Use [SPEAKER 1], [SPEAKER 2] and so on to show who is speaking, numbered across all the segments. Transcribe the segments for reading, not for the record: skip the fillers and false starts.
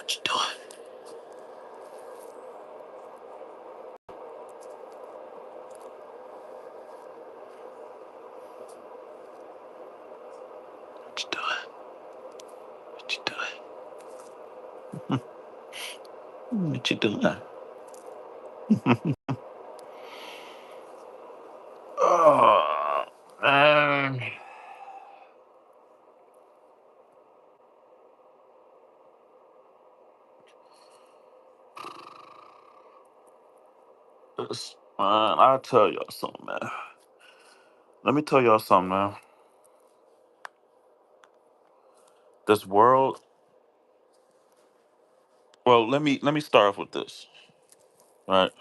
[SPEAKER 1] What you doing? What you doing? What you doing? What you doing? Oh, um, I'll tell y'all something, man. Let me tell y'all something, man. This world. Well, let me start off with this. Right.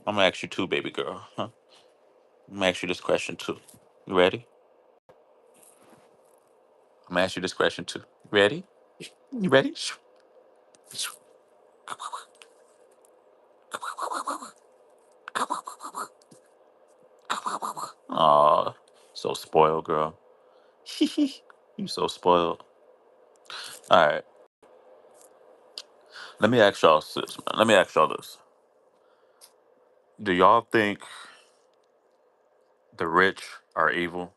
[SPEAKER 1] I'm gonna ask you too, baby girl. Huh? I'm gonna ask you this question too. You ready? I'm gonna ask you this question too. Ready? You ready? Aw, so spoiled, girl. You so spoiled. All right. Let me ask y'all this, man. Let me ask y'all this. Do y'all think the rich are evil?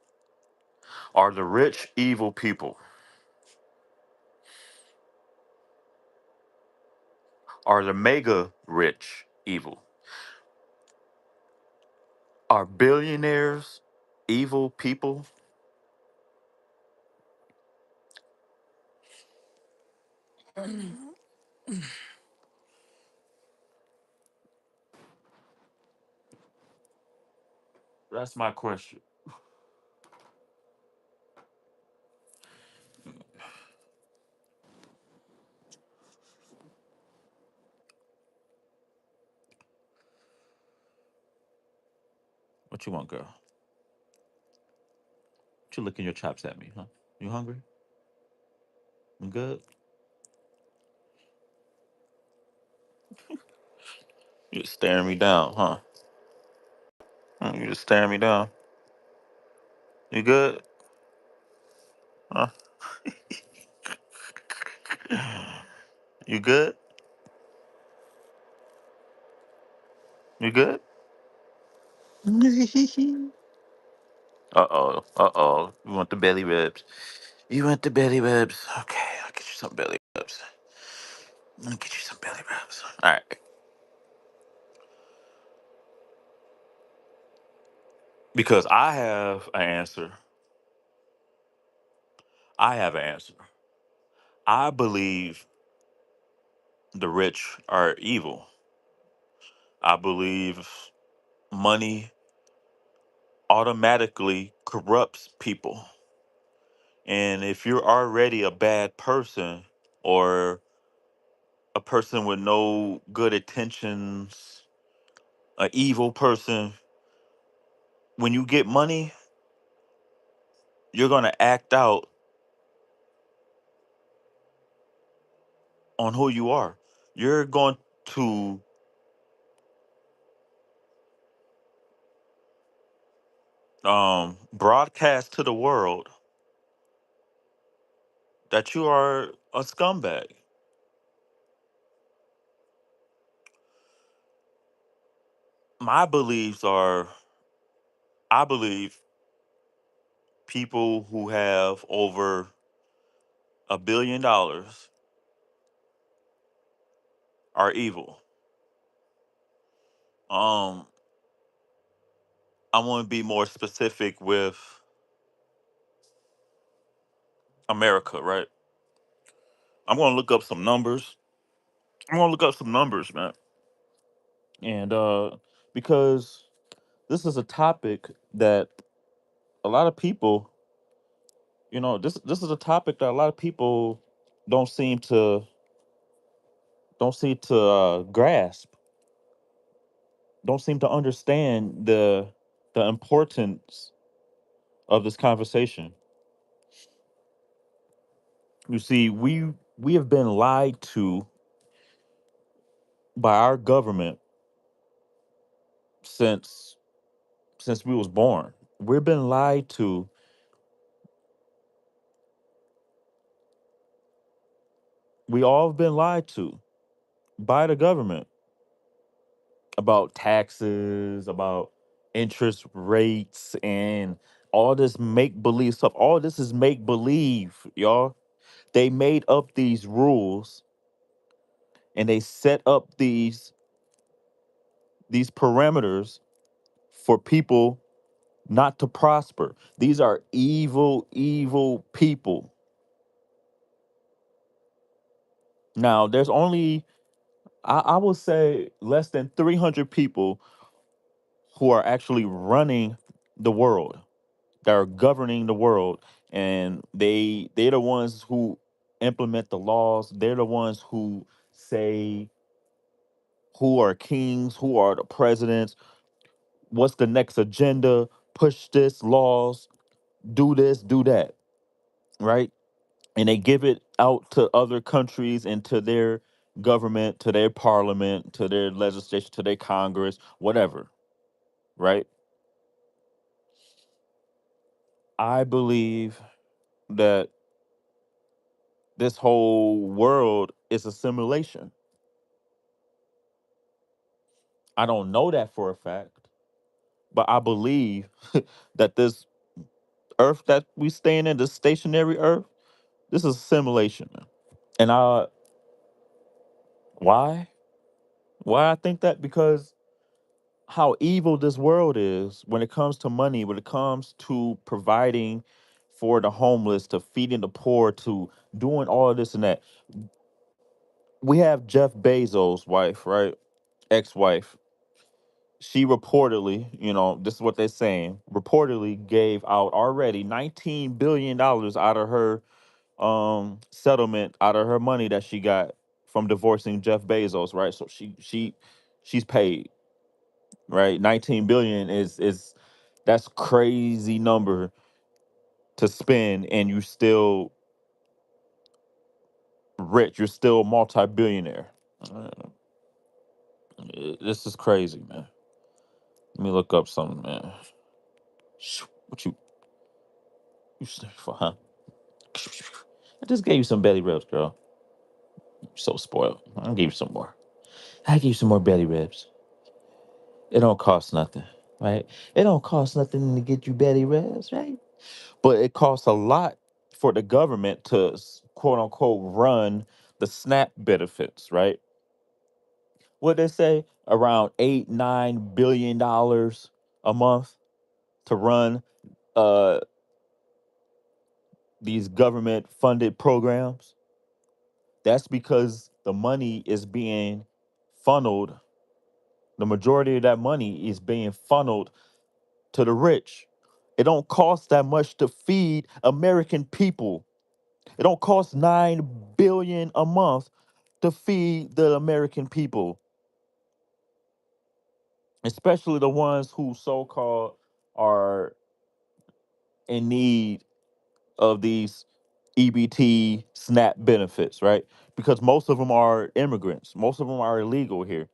[SPEAKER 1] Are the rich evil people? Are the mega rich evil? Are billionaires evil people? That's my question. What you want, girl? What you licking your chops at me, huh? You hungry? You good? You just staring me down, huh? You just staring me down. You good? Huh? You good? You good? Uh oh. Uh oh. You want the belly ribs? You want the belly ribs? Okay, I'll get you some belly ribs. I'll get you some belly rubs. All right. Because I have an answer. I have an answer. I believe the rich are evil. I believe money automatically corrupts people. And if you're already a bad person or a person with no good intentions, an evil person, when you get money, you're going to act out on who you are. You're going to broadcast to the world that you are a scumbag. My beliefs are I believe people who have over $1 billion are evil. Um, I want to be more specific with America, right? I'm going to look up some numbers. I'm going to look up some numbers, man. And because this is a topic that a lot of people, this is a topic that a lot of people don't seem to grasp, don't seem to understand the importance of this conversation. You see, we have been lied to by our government since we was born. We've been lied to We all have been lied to by the government about taxes, about interest rates, and all this make believe stuff. All this is make believe, y'all. They made up these rules and they set up these parameters for people not to prosper. These are evil, evil people. Now, there's only, I will say, less than 300 people who are actually running the world, that are governing the world, and they're the ones who implement the laws. They're the ones who say who are kings, who are the presidents, what's the next agenda, push this laws, do this, do that, right? And they give it out to other countries and to their government, to their parliament, to their legislation, to their Congress, whatever, right? I believe that this whole world is a simulation. I don't know that for a fact, but I believe that this earth that we staying in, this stationary earth, this is a simulation. And why? Why I think that? Because how evil this world is when it comes to money, when it comes to providing for the homeless, to feeding the poor, to doing all of this and that. We have Jeff Bezos' wife, right? Ex-wife. She reportedly, this is what they're saying, reportedly gave out already $19 billion out of her settlement, out of her money that she got from divorcing Jeff Bezos, right? So she's paid, right? 19 billion is that's crazy number to spend, and you still rich, you're still multi-billionaire. Uh, this is crazy, man. Let me look up something, man. What you sniff for, huh? I just gave you some belly rubs, girl. You're so spoiled. I'll give you some more. I give you some more belly rubs. It don't cost nothing, right? It don't cost nothing to get you belly rubs, right? But it costs a lot for the government to quote unquote run the SNAP benefits, right? What they say, around 8-9 billion dollars a month to run uh these government funded programs. That's because the money is being funneled. The majority of that money is being funneled to the rich. It don't cost that much to feed American people. It don't cost 9 billion a month to feed the American people, especially the ones who so-called are in need of these EBT SNAP benefits, right? Because most of them are immigrants. Most of them are illegal here.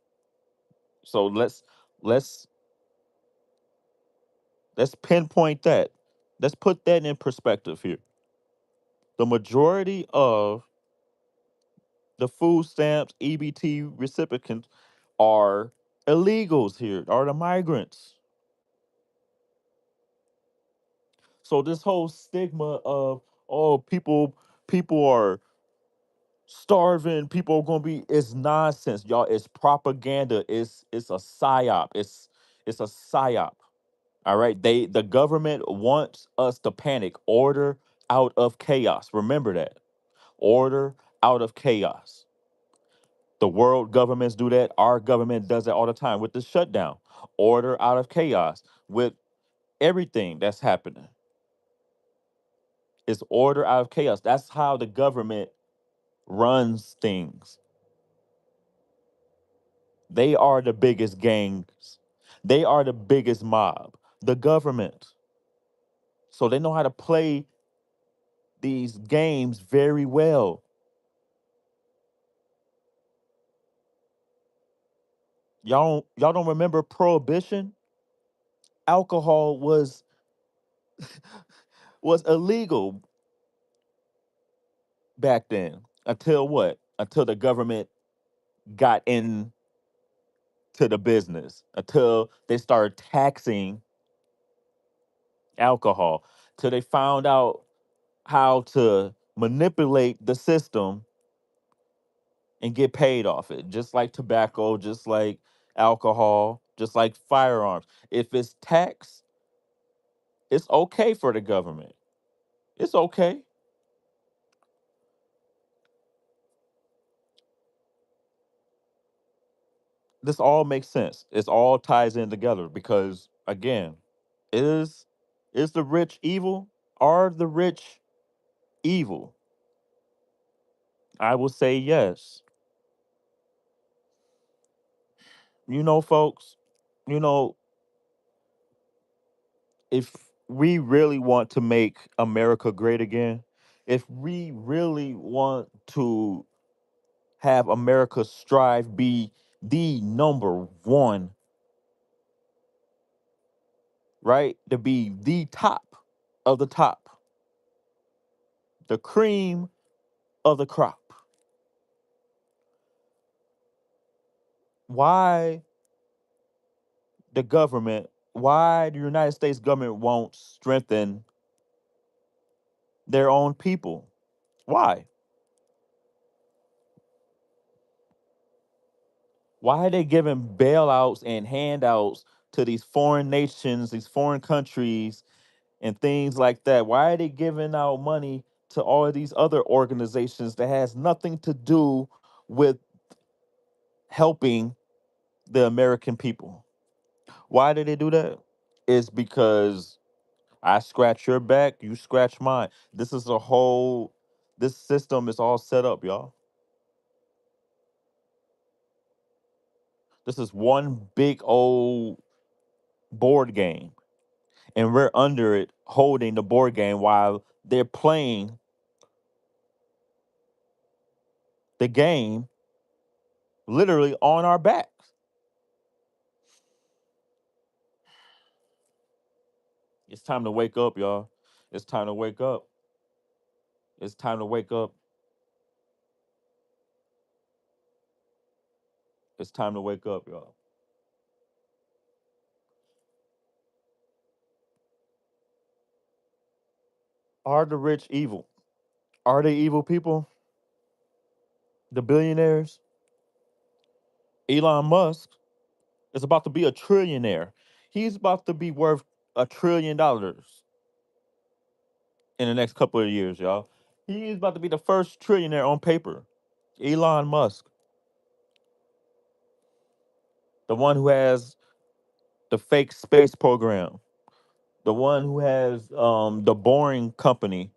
[SPEAKER 1] So let's let's pinpoint that. Let's put that in perspective here. The majority of the food stamps EBT recipients are illegals here, are the migrants. So this whole stigma of, oh, people are starving, people are gonna be, it's nonsense, y'all. It's propaganda. It's a psyop. It's a psyop. All right. The government wants us to panic. Order out of chaos. Remember that. Order out of chaos. The world governments do that. Our government does that all the time with the shutdown. Order out of chaos. With everything that's happening, it's order out of chaos. That's how the government runs things. They are the biggest gangs. They are the biggest mob. The government. So they know how to play these games very well. Y'all don't remember prohibition? Alcohol was illegal back then. Until what? until the government got into the business, until they started taxing alcohol, till they found out how to manipulate the system and get paid off it, just like tobacco, just like alcohol, just like firearms. If it's tax, it's okay for the government. It's okay. This all makes sense. It all ties in together because again, is is the rich evil? Are the rich evil? I will say yes. Folks, you know, if we really want to make America great again, if we really want to have America strive be the number one, right? To be the top of the top, the cream of the crop. Why why the United States government won't strengthen their own people? Why? Why are they giving bailouts and handouts to these foreign nations, these foreign countries, and things like that? Why are they giving out money to all of these other organizations that has nothing to do with helping the American people? Why do they do that? It's because I scratch your back, you scratch mine. This system is all set up, y'all. This is one big old board game, and we're under it holding the board game while they're playing the game literally on our backs. It's time to wake up, y'all. It's time to wake up. It's time to wake up. It's time to wake up, y'all. Are the rich evil? Are they evil people? The billionaires? Elon Musk is about to be a trillionaire. He's about to be worth $1 trillion in the next couple of years, y'all. He's about to be the first trillionaire on paper. Elon Musk, the one who has the fake space program, the one who has the Boring Company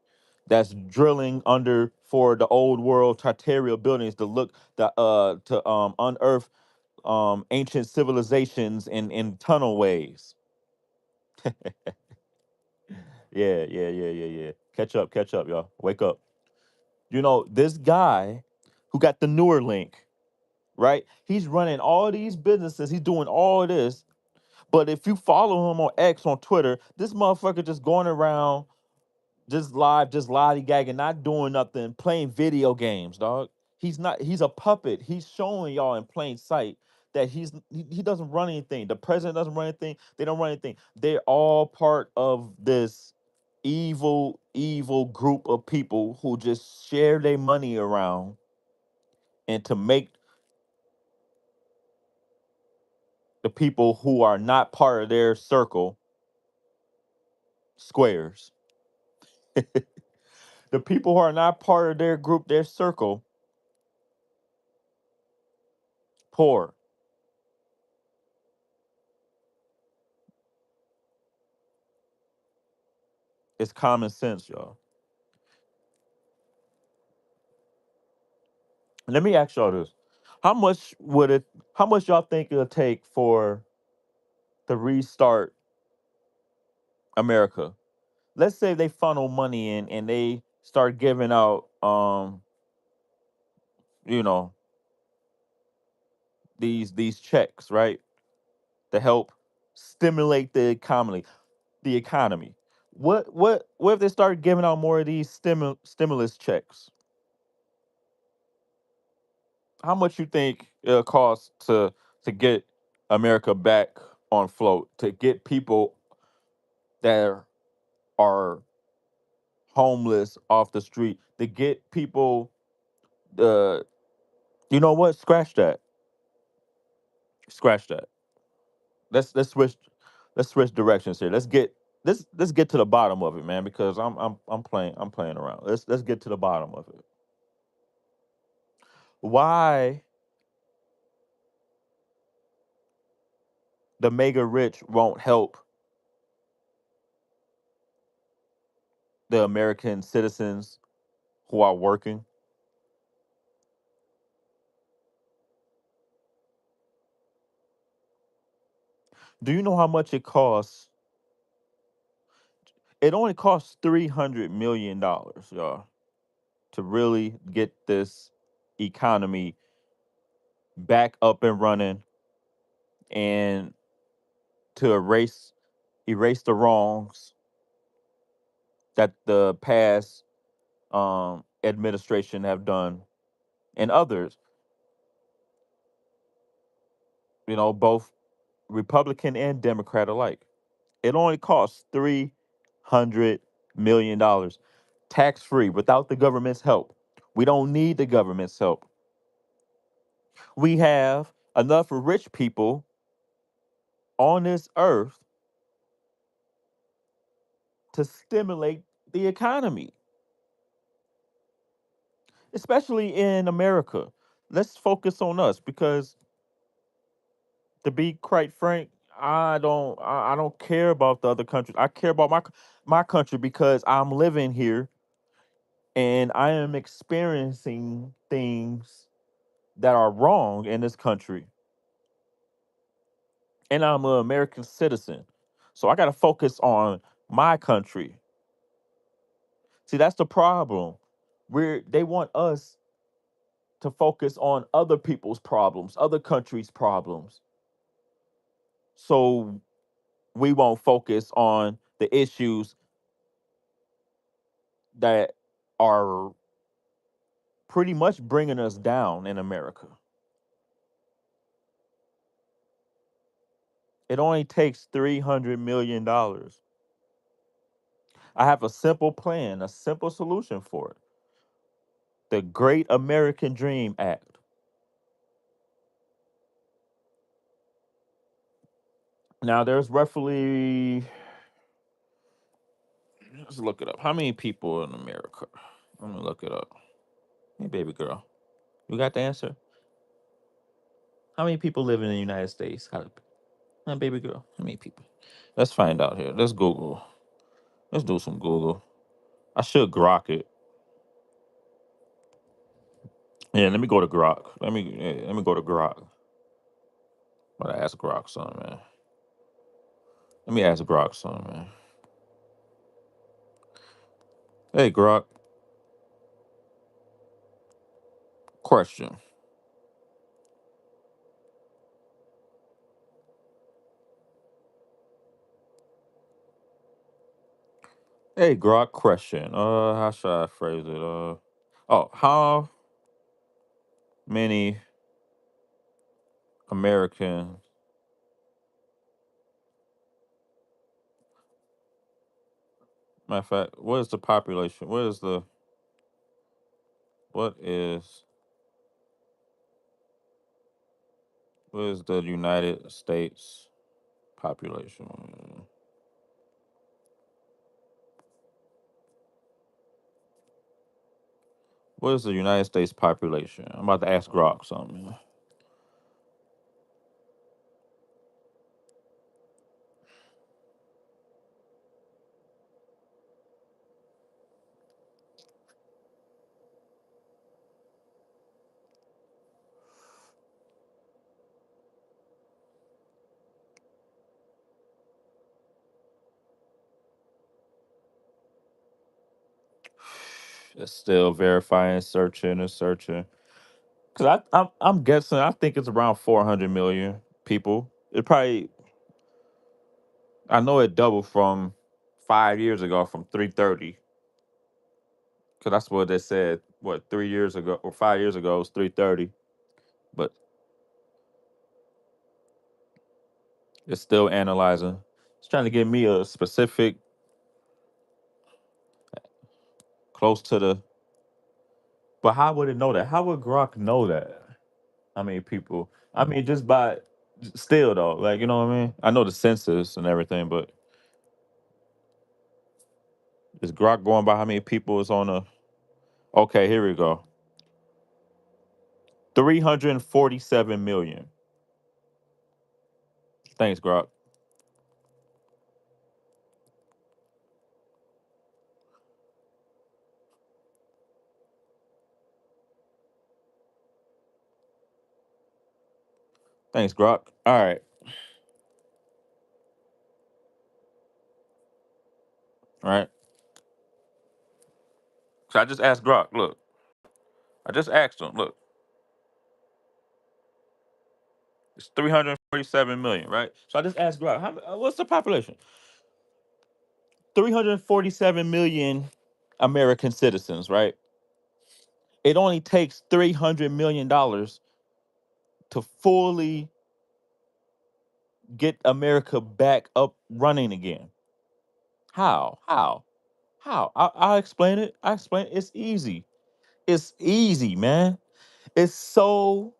[SPEAKER 1] that's drilling under for the old world terrestrial buildings to look to unearth ancient civilizations in tunnel ways. Yeah, yeah, yeah, yeah, yeah. Catch up, y'all. Wake up. This guy who got the Neuralink, right? He's running all these businesses. He's doing all of this. But if you follow him on X on Twitter, this motherfucker just going around just live, just lollygagging, not doing nothing, playing video games, dog. He's a puppet. He's showing y'all in plain sight that he doesn't run anything. The president doesn't run anything. They don't run anything. They're all part of this evil group of people who just share their money around and to make the people who are not part of their circle squares. The people who are not part of their group, their circle, poor. It's common sense, y'all. Let me ask y'all this. How much would it how much y'all think it'll take for to restart America? Let's say they funnel money in and they start giving out you know, these checks, right? To help stimulate the economy. What if they start giving out more of these stimulus checks? How much you think it'll cost to get America back on float, to get people that are homeless off the street, to get people, uh you know what? Scratch that. Scratch that. Let's switch, let's switch directions here. Let's get to the bottom of it, man, because I'm playing around. Let's get to the bottom of it. Why the mega rich won't help the American citizens who are working? Do you know how much it costs? It only costs $300 million, y'all, to really get this economy back up and running, and to erase the wrongs that the past administration have done, and others, both Republican and Democrat alike. It only costs $300 million, tax free, without the government's help. We don't need the government's help. We have enough rich people on this earth to stimulate the economy, especially in America. Let's focus on us, because, to be quite frank, I don't care about the other countries. I care about my country, because I'm living here and I am experiencing things that are wrong in this country, and I'm an American citizen. So I got to focus on my country. See, that's the problem. They want us to focus on other people's problems, other countries' problems. So we won't focus on the issues that are pretty much bringing us down in America. It only takes $300 million. I have a simple plan, a simple solution for it: the Great American Dream Act. Now, there's roughly, let's look it up. How many people in America? Let me look it up. Hey, baby girl, you got the answer? How many people live in the United States? Baby girl, how many people? Let's find out here. Let's Google. Let's do some Google. I should Grok it. Yeah, let me go to Grok. Let me go to Grok. I'm gonna ask Grok something, man. Let me ask Grok something, man. Hey, Grok, question. Hey, Grok, question. How should I phrase it? How many Americans? Matter of fact, what is the population? What is what is the United States population? What is the United States population? I'm about to ask Grok something. It's still verifying, searching, and searching. Cause I'm guessing. I think it's around 400 million people. It probably. I know it doubled from 5 years ago, from 330. Cause that's what they said. What, 3 years ago or 5 years ago, it was 330. but it's still analyzing. It's trying to give me a specific close to the. But how would it know that? How would Grok know that? How many people? I mean, just by still though, like you know what I mean. I know the census and everything, but is Grok going by how many people is on a? Okay, here we go. 347 million. Thanks, Grok. Thanks, Grok. All right, all right. So I just asked Grok. Look, I just asked him. Look, it's 347 million, right? So I just asked Grok, what's the population? 347 million American citizens, right? It only takes $300 million to fully get America back up running again. How? How? How? I'll explain it. I explain it. It's easy. It's easy, man. It's so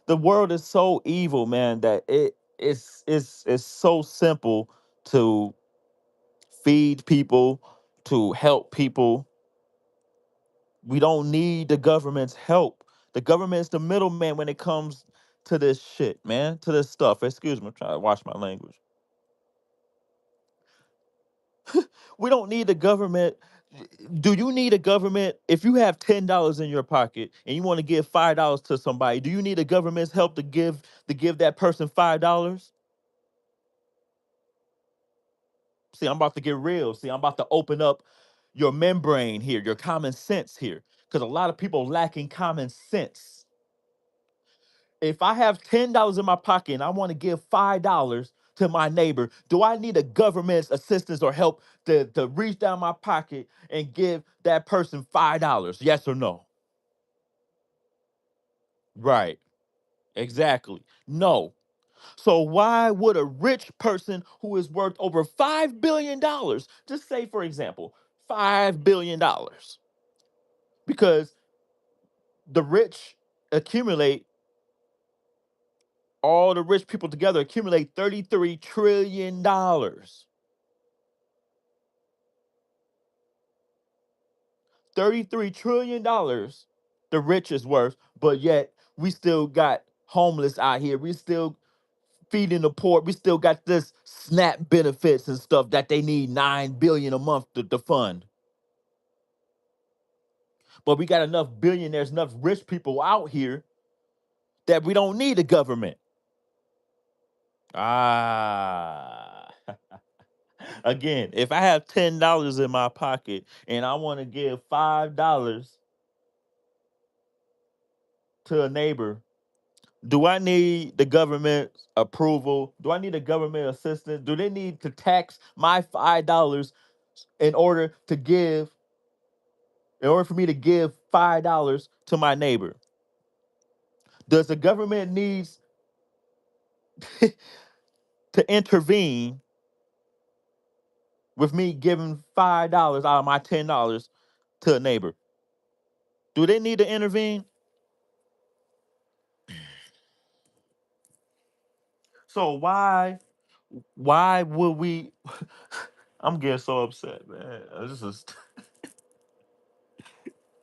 [SPEAKER 1] the world is so evil, man, that it's so simple to feed people, to help people. We don't need the government's help. The government's the middleman when it comes to this shit, man, to this stuff. Excuse me, I'm trying to watch my language. We don't need the government. Do you need a government? If you have $10 in your pocket and you want to give $5 to somebody, do you need a government's help to give that person $5? See, I'm about to get real. See, I'm about to open up your membrane here, your common sense here, because a lot of people lacking common sense. If I have $10 in my pocket and I want to give $5 to my neighbor, do I need a government's assistance or help to reach down my pocket and give that person $5? Yes or no? Right. Exactly. No. So why would a rich person who is worth over $5 billion, just say for example, $5 billion, because the rich accumulate, all the rich people together accumulate $33 trillion. $33 trillion the rich is worth, but yet we still got homeless out here. We still feeding the poor. We still got this SNAP benefits and stuff that they need 9 billion a month to fund. But we got enough billionaires, enough rich people out here that we don't need a government. Ah. Again, if I have $10 in my pocket and I want to give $5 to a neighbor, do I need the government approval? Do I need a government assistance? Do they need to tax my $5 in order to give, in order for me to give $5 to my neighbor? Does the government needs to intervene with me giving $5 out of my $10 to a neighbor? Do they need to intervene? So why would we I'm getting so upset, man. This is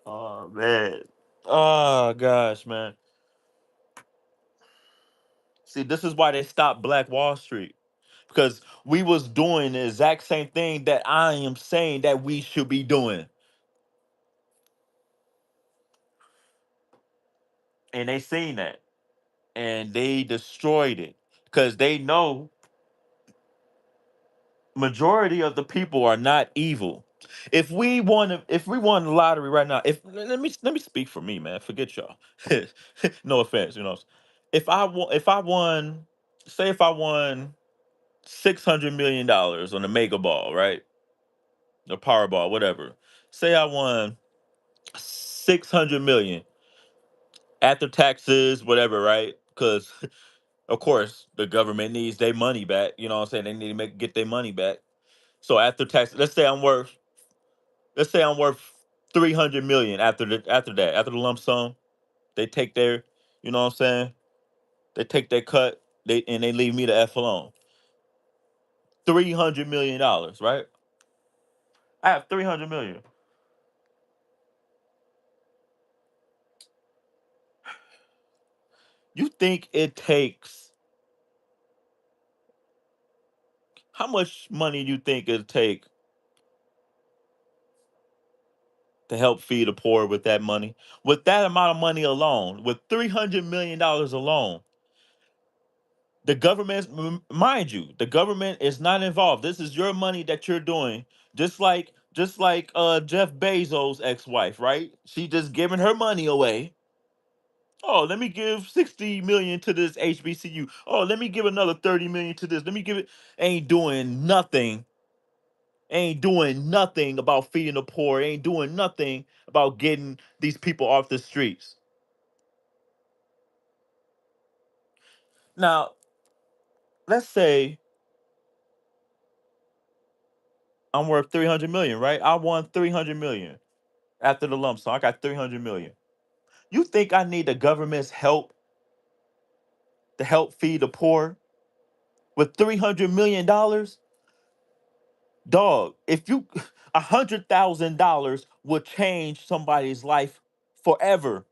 [SPEAKER 1] oh man. Oh gosh, man. See, this is why they stopped Black Wall Street. Because we was doing the exact same thing that I am saying that we should be doing. And they seen that. And they destroyed it. Because they know majority of the people are not evil. If we won the lottery right now, if let me speak for me, man. Forget y'all. No offense, if I won, say if I won $600 million on the mega ball, right? The Powerball, whatever. Say I won 600 million. after taxes, whatever, right? Because of course the government needs their money back. You know what I'm saying? They need to get their money back. So after tax, let's say I'm worth 300 million after the lump sum. They take their, you know what I'm saying? They take their cut. They leave me the f alone. $300 million, right? I have 300 million. You think it takes how much money do you think it'll take to help feed the poor with that money? With that amount of money alone, with $300 million alone, the government, mind you, the government is not involved. This is your money that you're doing, just like Jeff Bezos' ex-wife, right? She just giving her money away. Oh, let me give 60 million to this HBCU. Oh, let me give another 30 million to this. Let me give it. Ain't doing nothing. Ain't doing nothing about feeding the poor. Ain't doing nothing about getting these people off the streets. Now, let's say I'm worth 300 million, right? I won 300 million after the lump sum. I got 300 million. You think I need the government's help to help feed the poor with $300 million? Dog, if you $100,000 would change somebody's life forever.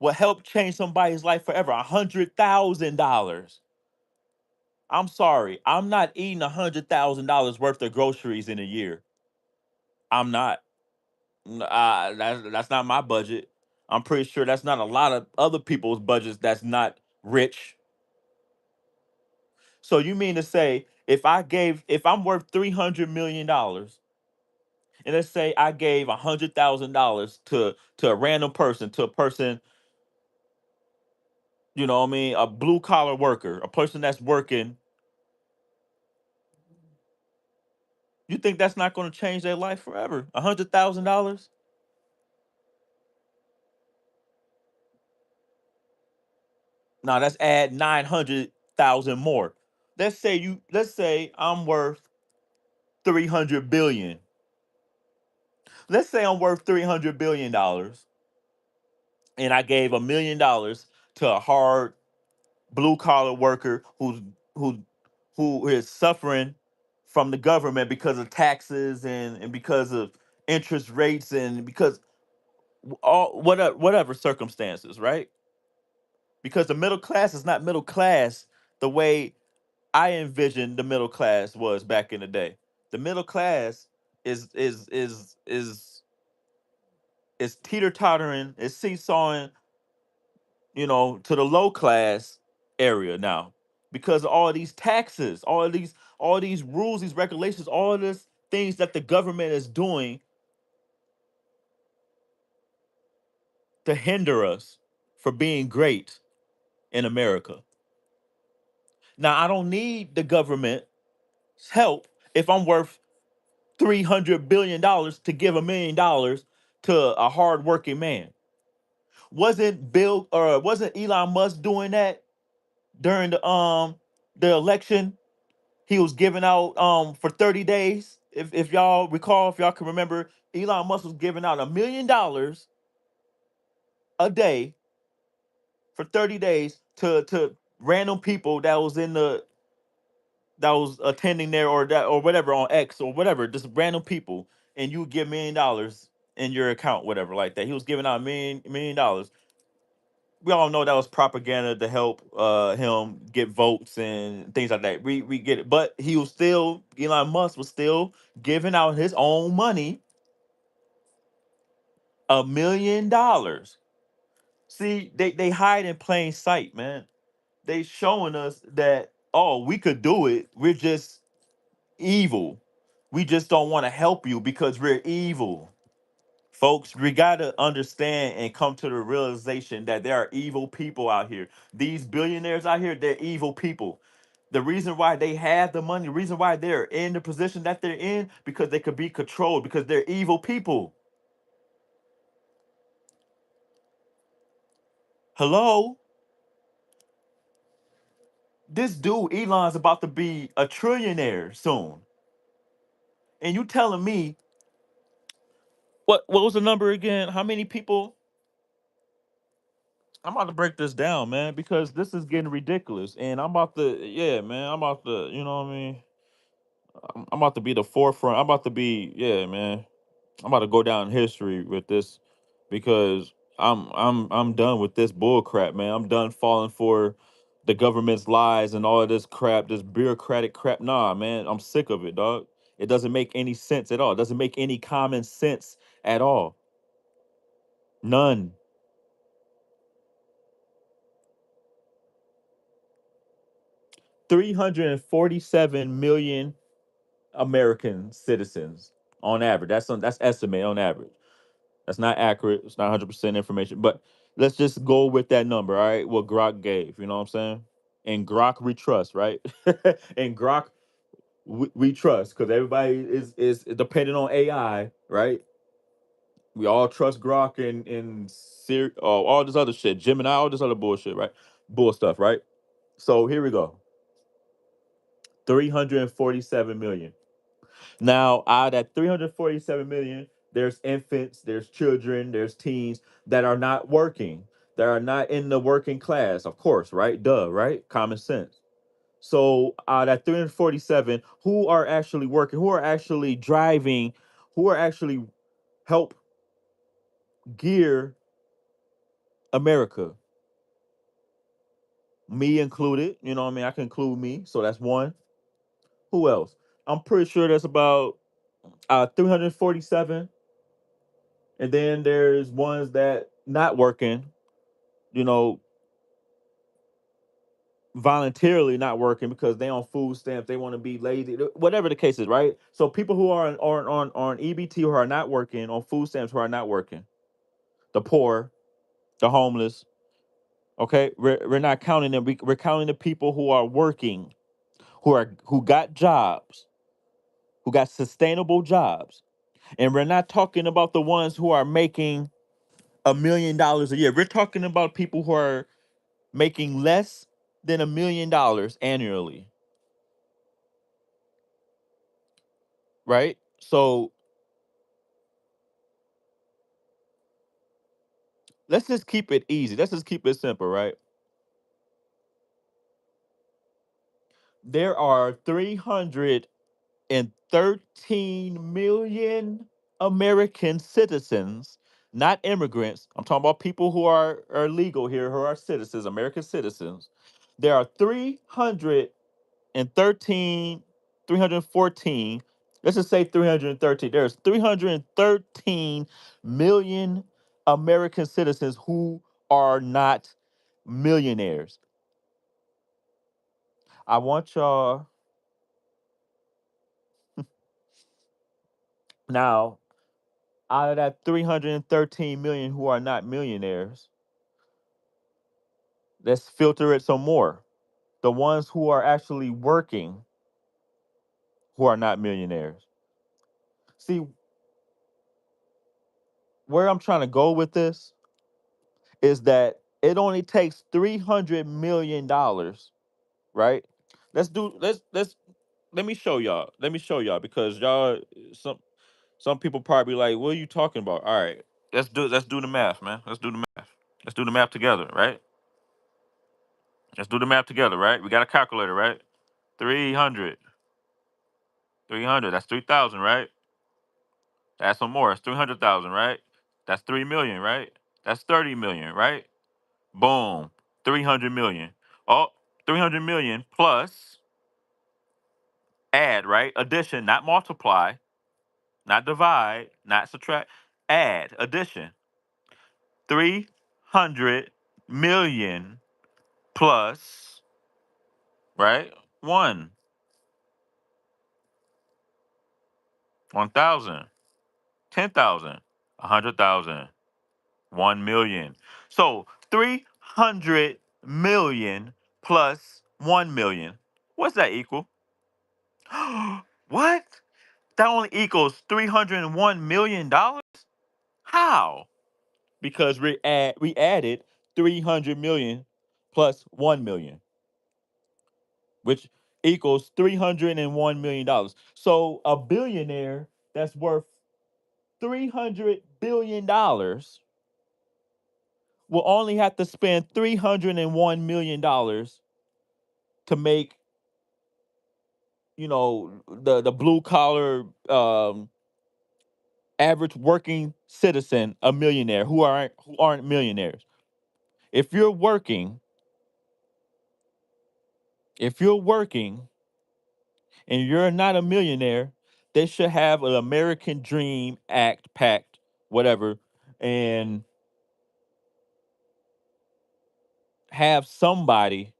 [SPEAKER 1] Will help change somebody's life forever. $100,000. I'm sorry, I'm not eating $100,000 worth of groceries in a year. I'm not. That's not my budget. I'm pretty sure that's not a lot of other people's budgets. That's not rich. So you mean to say if I'm worth $300 million, and let's say I gave $100,000 to a random person, to a person, you know what I mean, a blue collar worker, a person that's working, you think that's not going to change their life forever? $100,000? Now let's add 900,000 more. Let's say I'm worth 300 billion. Let's say I'm worth $300 billion, and I gave $1 million to a hard blue collar worker who who is suffering from the government because of taxes and because of interest rates and because all whatever circumstances, right? Because the middle class is not middle class the way I envisioned the middle class was back in the day. The middle class is is is is is teeter tottering, is seesawing, to the low class area now because of all these taxes, all these rules, these regulations, all these things that the government is doing to hinder us for being great in America. Now I don't need the government's help if I'm worth $300 billion to give $1 million to a hardworking man. Wasn't Elon Musk doing that during the election? He was giving out for 30 days. If y'all recall, if y'all can remember, Elon Musk was giving out $1 million a day for 30 days to random people that was attending there or that or whatever on X or whatever, just random people, and you would give $1 million in your account, whatever, like that. He was giving out $1 million. We all know that was propaganda to help him get votes and things like that. We get it, but Elon Musk was still giving out his own money, $1 million. See, they hide in plain sight, man. They showing us that, oh, we could do it. We're just evil. We just don't want to help you because we're evil. Folks, we got to understand and come to the realization that there are evil people out here. These billionaires out here, they're evil people. The reason why they have the money, the reason why they're in the position that they're in, because they could be controlled, because they're evil people. Hello, this dude Elon's about to be a trillionaire soon, and you telling me what was the number again? How many people? I'm about to break this down, man, because this is getting ridiculous, and I'm about to, yeah, man, I'm about to, you know what I mean? I'm about to be the forefront. I'm about to be, yeah, man. I'm about to go down in history with this because I'm done with this bull crap, man. I'm done falling for the government's lies and all of this crap, this bureaucratic crap. Nah, man, I'm sick of it, dog. It doesn't make any sense at all. It doesn't make any common sense at all. None. 347 million American citizens on average. That's estimate on average. That's not accurate. It's not 100% information, but let's just go with that number. All right, what Grok gave. You know what I'm saying? And Grok we trust, right? And Grok we trust because everybody is dependent on AI, right? We all trust Grok and all this other shit, Gemini, all this other bullshit, right? Bull stuff, right? So here we go. 347 million. Now, out of that 347 million, there's infants, there's children, there's teens that are not working, that are not in the working class, of course, right? Duh, right? Common sense. So, out of that 347, who are actually working, who are actually driving, who are actually help gear America? Me included, you know what I mean? I can include me, so that's one. Who else? I'm pretty sure that's about 347, and then there's ones that not working, you know, voluntarily not working because they on food stamps, they want to be lazy, whatever the case is, right? So people who are on EBT who are not working, on food stamps who are not working, the poor, the homeless, okay, we're not counting them. We're counting the people who are working, who got jobs, who got sustainable jobs, and we're not talking about the ones who are making $1 million a year. We're talking about people who are making less than $1 million annually, right? So let's just keep it easy. Let's just keep it simple, right? There are 313 million American citizens, not immigrants. I'm talking about people who are legal here, who are citizens, American citizens. There are 313, 314. Let's just say 313. There's 313 million American citizens who are not millionaires. I want y'all now, out of that 313 million who are not millionaires, let's filter it some more. The ones who are actually working who are not millionaires. See, where I'm trying to go with this is that it only takes $300 million, right? Let's let me show y'all. Let me show y'all because y'all some people probably like, what are you talking about? All right. Let's do the math, man. Let's do the math. Let's do the math together, right? Let's do the math together, right? We got a calculator, right? 300. 300. That's 3,000, right? Add some more. It's 300,000, right? That's 3 million, right? That's 30 million, right? Boom. 300 million. Oh, 300 million plus add, right? Addition, not multiply, not divide, not subtract. Add, addition. 300 million plus, right? 1, 1,000, 10,000, 100,000, 1 million. So 300 million plus 1 million. What's that equal? What? That only equals $301 million? How? Because we added 300 million plus 1 million, which equals $301 million. So a billionaire that's worth $300 billion will only have to spend $301 million to make, the blue collar, average working citizen a millionaire who aren't millionaires. If you're working, if you're working and you're not a millionaire, they should have an American Dream Act, pact, whatever, and have somebody.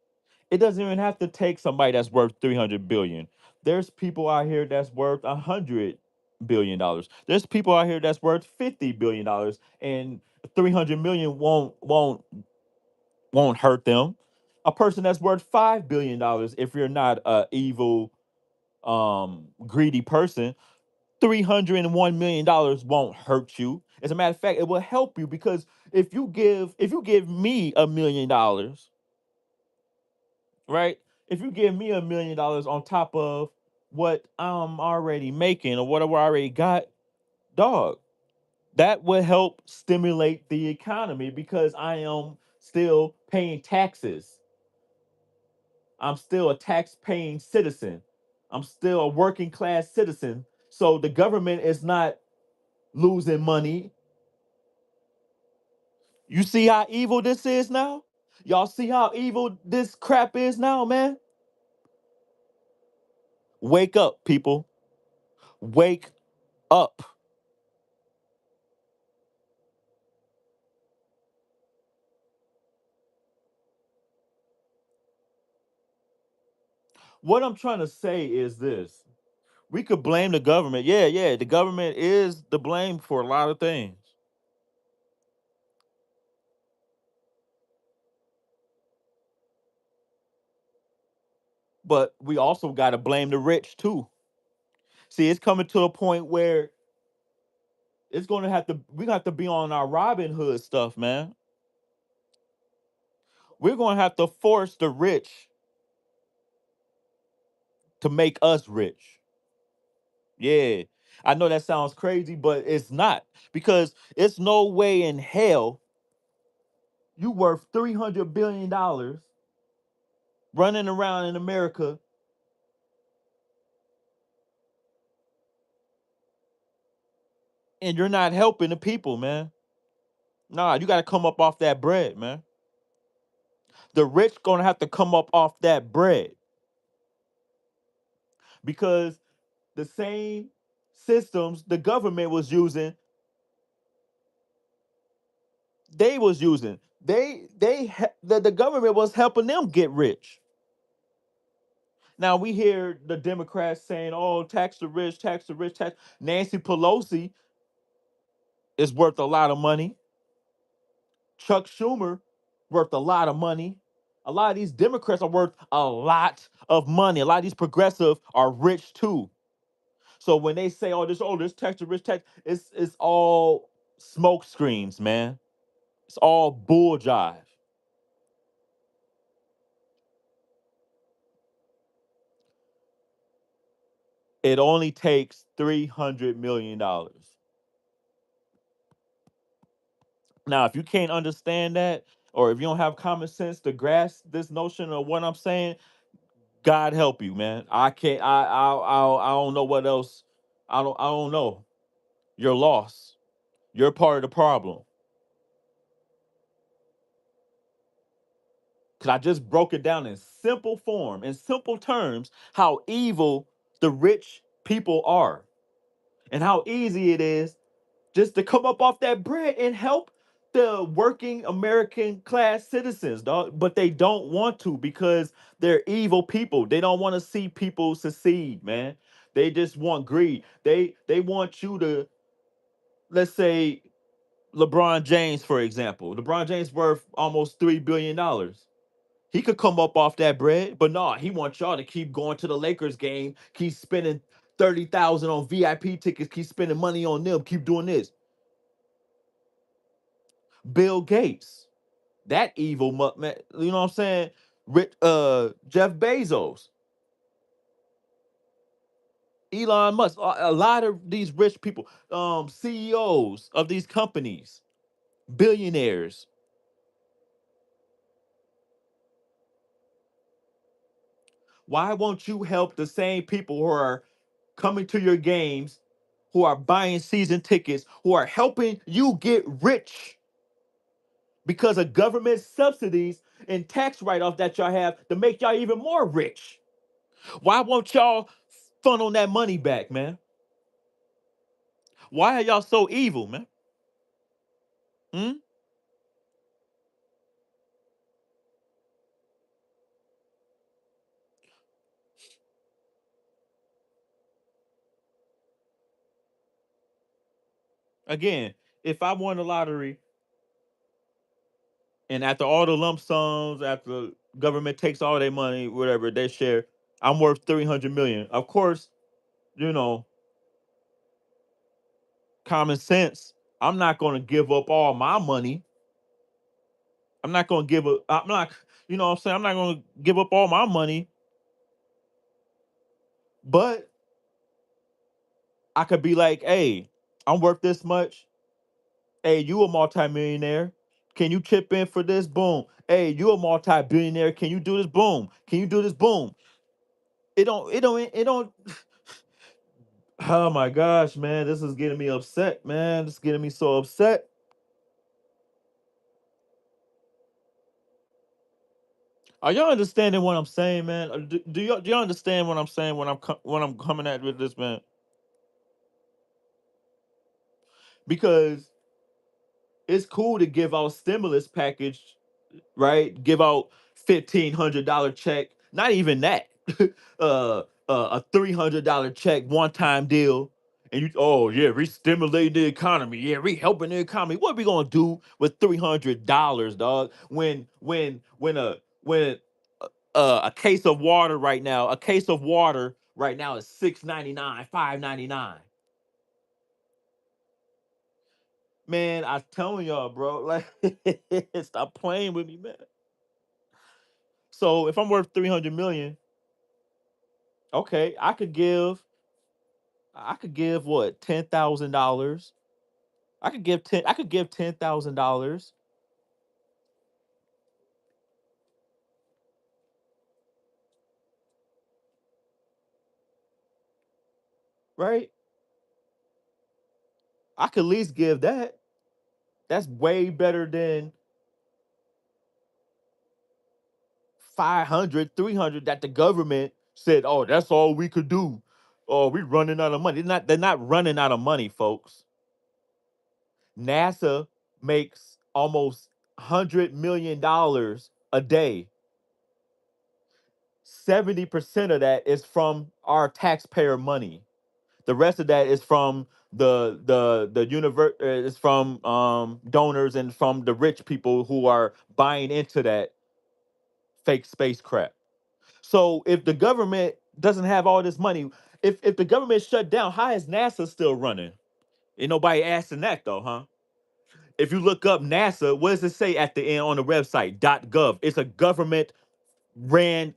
[SPEAKER 1] It doesn't even have to take somebody that's worth 300 billion. There's people out here that's worth $100 billion. There's people out here that's worth $50 billion, and 300 million won't hurt them. A person that's worth $5 billion, if you're not a evil, greedy person, $301 million won't hurt you. As a matter of fact, it will help you, because if you give me $1 million, right? If you give me $1 million on top of what I'm already making or whatever I already got, dog, that would help stimulate the economy, because I am still paying taxes. I'm still a tax paying citizen. I'm still a working class citizen. So the government is not losing money. You see how evil this is now? Y'all see how evil this crap is now, man? Wake up, people. Wake up. What I'm trying to say is this. We could blame the government. Yeah, yeah, the government is the blame for a lot of things. But we also got to blame the rich too. See, it's coming to a point where it's going to have to we got to be on our Robin Hood stuff, man. We're going to have to force the rich to make us rich. Yeah. I know that sounds crazy, but it's not, because it's no way in hell you worth $300 billion running around in America and you're not helping the people, man. Nah, you got to come up off that bread, man. The rich going to have to come up off that bread, because the same systems the government was using, they was using. The government was helping them get rich. Now we hear the Democrats saying, "Oh, tax the rich, tax the rich, tax." Nancy Pelosi is worth a lot of money. Chuck Schumer worth a lot of money. A lot of these Democrats are worth a lot of money. A lot of these progressive are rich too. So when they say, "Oh, this tax the rich tax," it's all smoke screens, man. It's all bull jive. It only takes $300 million. Now, if you can't understand that, or if you don't have common sense to grasp this notion of what I'm saying, God help you, man. I can't. I don't know what else. I don't know. You're lost. You're part of the problem. Cause I just broke it down in simple form, in simple terms, how evil the rich people are, and how easy it is just to come up off that bread and help the working American class citizens, dog. But they don't want to, because they're evil people. They don't want to see people succeed, man. They just want greed. They want you to, let's say, LeBron James, for example. LeBron James worth almost $3 billion. He could come up off that bread, but no, he wants y'all to keep going to the Lakers game, keep spending 30,000 on VIP tickets, keep spending money on them, keep doing this. Bill Gates. That evil man, you know what I'm saying? Jeff Bezos, Elon Musk, a lot of these rich people, CEOs of these companies, billionaires. Why won't you help the same people who are coming to your games, who are buying season tickets, who are helping you get rich because of government subsidies and tax write-offs that y'all have to make y'all even more rich? Why won't y'all funnel that money back, man? Why are y'all so evil, man? Hmm? Again, if I won the lottery and after all the lump sums, after government takes all their money, whatever they share, I'm worth 300 million. Of course, you know, common sense. I'm not going to give up all my money. I'm not going to give up. I'm not, you know what I'm saying? I'm not going to give up all my money, but I could be like, hey, I'm worth this much. Hey, you a multimillionaire. Can you chip in for this? Boom. Hey, you a multi-billionaire. Can you do this? Boom. Can you do this? Boom. It don't. Oh my gosh, man. This is getting me upset, man. This is getting me so upset. Are y'all understanding what I'm saying, man? Do y'all understand what I'm saying when when I'm coming at with this, man? Because it's cool to give out stimulus package, right? Give out $1,500 check. Not even that. A $300 check, one time deal. And you, oh yeah, we stimulating the economy. Yeah, we helping the economy. What are we gonna do with $300, dog? When a case of water right now, a case of water right now is 6.99, 5.99. Man, I'm telling y'all, bro. Like, stop playing with me, man. So if I'm worth 300 million, okay, I could give what, $10,000. I could give $10,000, right? I could at least give that. That's way better than 500, 300 that the government said, oh, that's all we could do. Oh, we running out of money. They're not running out of money, folks. NASA makes almost $100 million a day. 70% of that is from our taxpayer money. The rest of that is from the universe, is from donors and from the rich people who are buying into that fake spacecraft. So if the government doesn't have all this money, if the government shut down, how is NASA still running? Ain't nobody asking that though, huh? If you look up NASA, what does it say at the end on the website? .gov. It's a government ran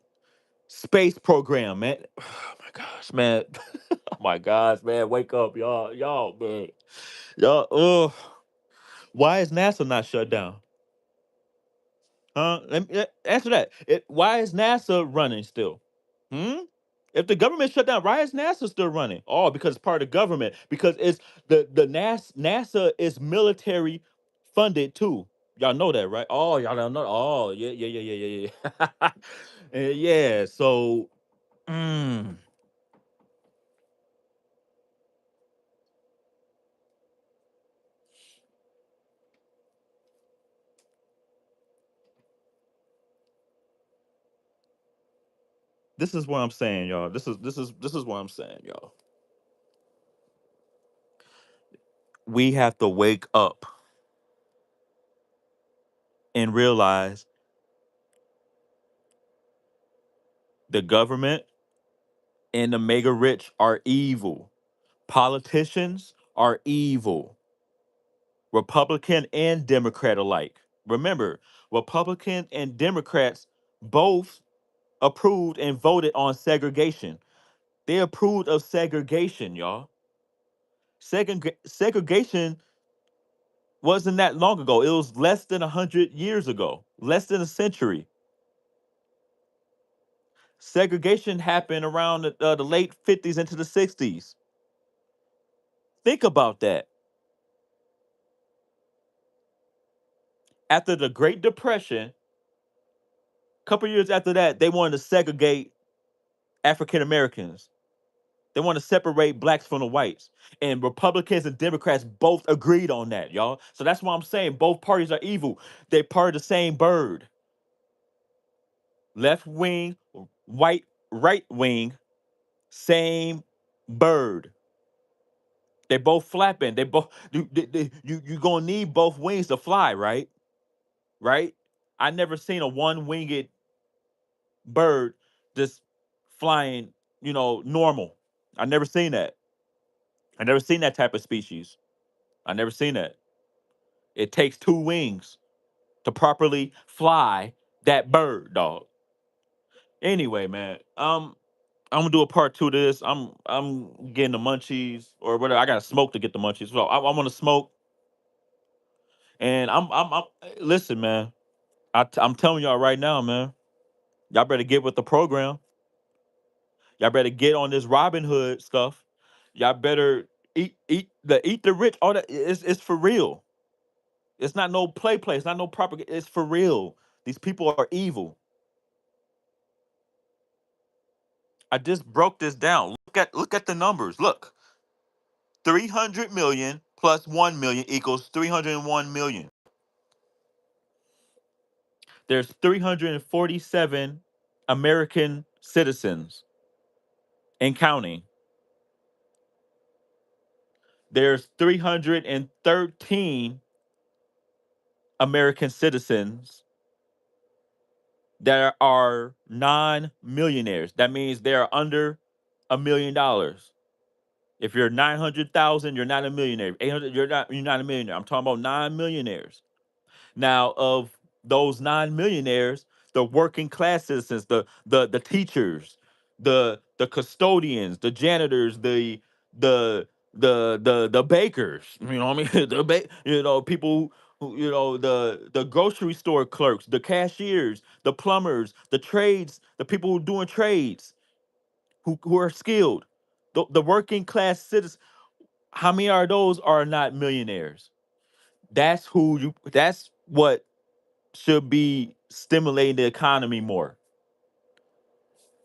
[SPEAKER 1] space program, man. Oh my gosh, man. Oh my gosh, man. Wake up, y'all, man. Y'all, why is NASA not shut down? Huh? Answer that. Why is NASA running still? Hmm? If the government shut down, why is NASA still running? Oh, because it's part of the government. Because it's NASA is military funded too. Y'all know that, right? Oh, y'all don't know. Oh, yeah, yeah, yeah, yeah, yeah, yeah. Yeah. So, mm, this is what I'm saying, y'all. This is what I'm saying, y'all. We have to wake up and realize the government and the mega rich are evil. Politicians are evil, Republican and Democrat alike. Remember, Republicans and Democrats both approved and voted on segregation. They approved of segregation, y'all. Segregation wasn't that long ago. It was less than 100 years ago, less than a century. Segregation happened around the late 50s into the 60s. Think about that. After the Great Depression, a couple years after that, they wanted to segregate African Americans. They want to separate blacks from the whites. And Republicans and Democrats both agreed on that, y'all. So that's why I'm saying both parties are evil. They're part of the same bird. Left wing, white, right wing, same bird. They both flapping. They both you gonna need both wings to fly, right? Right? I never seen a one winged bird just flying, normal. I never seen that. I never seen that type of species. I never seen that. It takes two wings to properly fly that bird, dog. Anyway, man, I'm gonna do a part two to this. I'm getting the munchies or whatever. I gotta smoke to get the munchies. So I want to smoke, and I'm listen, man. I'm telling y'all right now, man. Y'all better get with the program. Y'all better get on this Robin Hood stuff. Y'all better eat the rich. All that it's for real. It's not no play. It's not no propaganda. It's for real. These people are evil. I just broke this down. Look at the numbers. Look, 300 million plus 1 million equals 301 million. There's 347 American citizens and counting. There's 313 American citizens that are non-millionaires. That means they're under $1 million. If you're 900,000, you're not a millionaire. 800, you're not a millionaire. I'm talking about non-millionaires. Now, of those non-millionaires, the working class citizens, the teachers, the custodians, the janitors, the bakers, you know what I mean? People who, the grocery store clerks, the cashiers, the plumbers, the trades, the people who doing trades, who are skilled, the working class citizens. How many are those are not millionaires? That's what should be stimulating the economy more,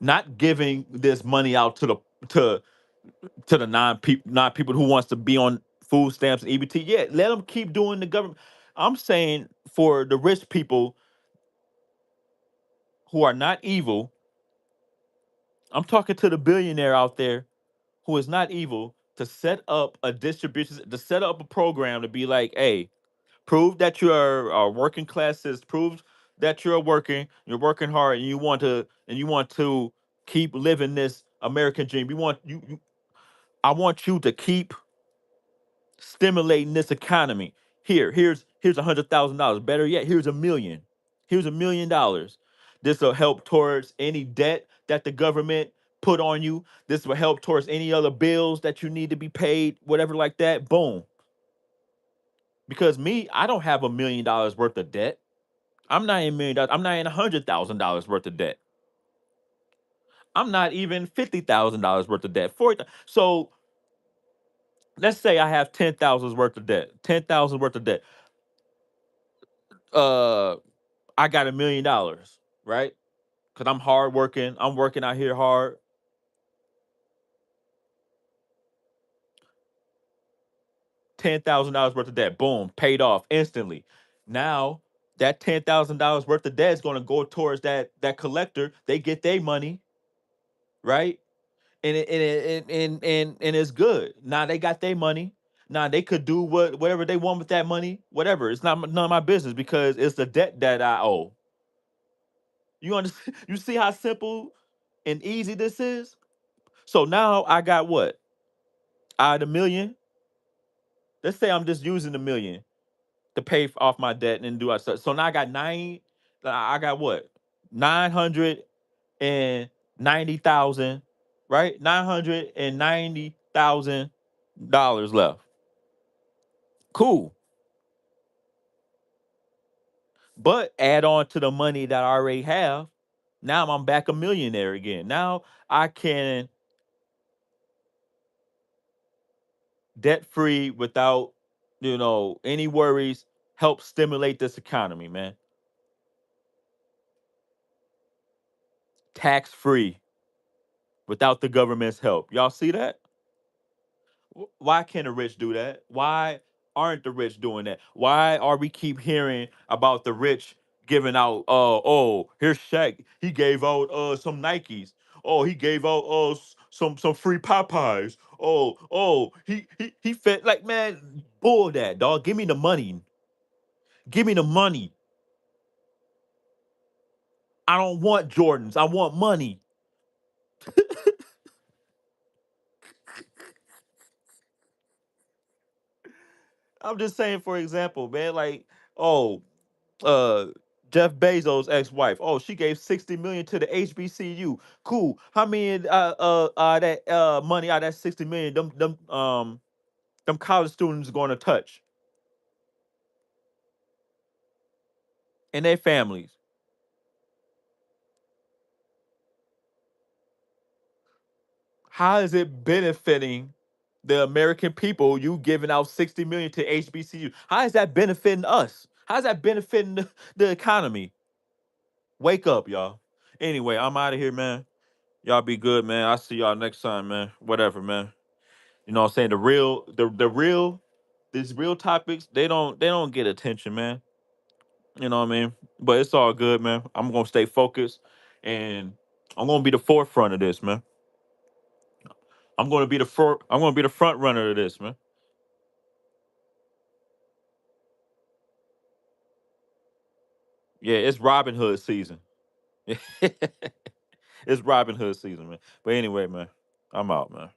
[SPEAKER 1] not giving this money out to to the non people who wants to be on food stamps and EBT. Yeah, let them keep doing the government. I'm saying for the rich people who are not evil. I'm talking to the billionaire out there who is not evil to set up a distribution, to set up a program to be like, hey, prove that you are a working class citizen. Prove that you're working hard, and you want to keep living this American dream. I want you to keep stimulating this economy. Here's $100,000. Better yet, here's a million. Here's $1 million. This will help towards any debt that the government put on you. This will help towards any other bills that you need to be paid, whatever like that. Boom. Because me, I don't have $1 million worth of debt. I'm not in $1 million. I'm not in $100,000 worth of debt. I'm not even $50,000 worth of debt. So let's say I have 10,000 worth of debt. 10,000 worth of debt. Uh, I got $1 million, right? Because I'm hard working. I'm working out here hard. $10,000 worth of debt. Boom, paid off instantly. Now that $10,000 worth of debt is going to go towards that collector. They get their money, right? And it's good. Now they got their money. Now they could do whatever they want with that money. Whatever. It's not none of my business because it's the debt that I owe. You understand? You see how simple and easy this is? So now I got what? Out of the million. Let's say I'm just using the million. to pay off my debt and do that. So now I got nine. I got what 990,000, right? $990,000 left. Cool, but add on to the money that I already have. Now I'm back a millionaire again. Now I can debt free without any worries. Help stimulate this economy, man. Tax free without the government's help. Y'all see that? Why can't the rich do that? Why aren't the rich doing that? Why are we keep hearing about the rich giving out oh, here's Shaq. He gave out some Nikes. Oh, he gave out some free Popeyes. Oh, he fed like, man, bull that, dog. Give me the money. Give me the money. I don't want Jordans. I want money. I'm just saying, for example, man, like, oh, uh Jeff Bezos' ex-wife. Oh, she gave 60 million to the HBCU. Cool. How many that money out of that 60 million them college students going to touch and their families? How is it benefiting the American people, you giving out 60 million to HBCU? How is that benefiting us? How's that benefiting the economy? Wake up, y'all. Anyway, I'm out of here, man. Y'all be good, man. I'll see y'all next time, man. Whatever, man. You know what I'm saying? These real topics, they don't get attention, man. You know what I mean? But it's all good, man. I'm gonna stay focused and I'm gonna be the forefront of this, man. I'm gonna be the front runner of this, man. Yeah, it's Robin Hood season. It's Robin Hood season, man. But anyway, man, I'm out, man.